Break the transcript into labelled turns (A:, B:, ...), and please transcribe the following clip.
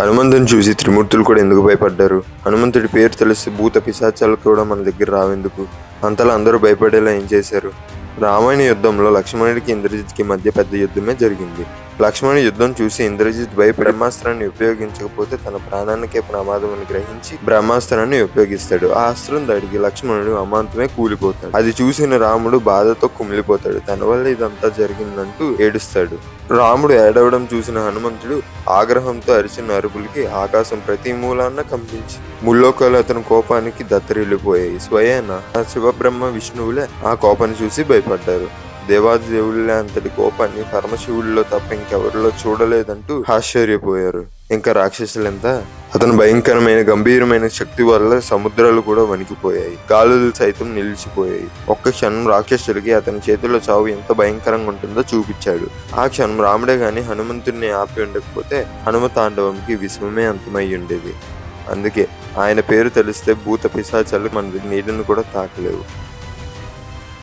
A: హనుమంతుని చూసి త్రిమూర్తులు కూడా ఎందుకు భయపడ్డారు? హనుమంతుడి పేరు తెలిసి భూత పిశాచాలు కూడా మన దగ్గర రావెందుకు? అంతలా అందరూ భయపడేలా ఏం చేశారు? రామాయణ యుద్ధంలో లక్ష్మణుడికి ఇంద్రజిత్కి మధ్య పెద్ద యుద్ధమే జరిగింది. లక్ష్మణుడి యుద్ధం చూసి ఇంద్రజిత్ బ్రహ్మాస్త్రాన్ని ఉపయోగించకపోతే తన ప్రాణానికే ప్రమాదం అని గ్రహించి బ్రహ్మాస్త్రాన్ని ఉపయోగిస్తాడు. ఆ అస్త్రం దాడికి లక్ష్మణుడు అమాంతమే కూలిపోతాడు. అది చూసిన రాముడు బాధతో కుమిలిపోతాడు. తన వల్ల ఇదంతా జరిగిందంటూ ఏడుస్తాడు. రాముడు ఏడవడం చూసిన హనుమంతుడు ఆగ్రహంతో అరిచిన అరుపులకి ఆకాశం ప్రతి మూలాన్న కంపించి ముల్లోకాలు అతని కోపానికి దత్తరిల్లిపోయాయి. స్వయాన శివబ్రహ్మ విష్ణువులే ఆ కోపాన్ని చూసి భయపడ్డారు. దేవాదిదేవుళ్ళే అంతటి కోపాన్ని పరమశివుడిలో తప్ప ఇంకెవరిలో చూడలేదంటూ ఆశ్చర్యపోయారు. ఇంకా రాక్షసులెంత? అతను భయంకరమైన గంభీరమైన శక్తి వల్ల సముద్రాలు కూడా వణికిపోయాయి, గాలులు సైతం నిలిచిపోయాయి. ఒక్క క్షణం రాక్షసుడికి అతని చేతిలో చావు ఎంత భయంకరంగా ఉంటుందో చూపించాడు. ఆ క్షణం రాముడే గాని హనుమంతుడిని ఆపి ఉండకపోతే హనుమ తాండవంకి విశ్వమే అంతమై ఉండేది. అందుకే ఆయన పేరు తెలిస్తే భూత పిశాచాలు మన నీళ్ళను కూడా తాకలేవు.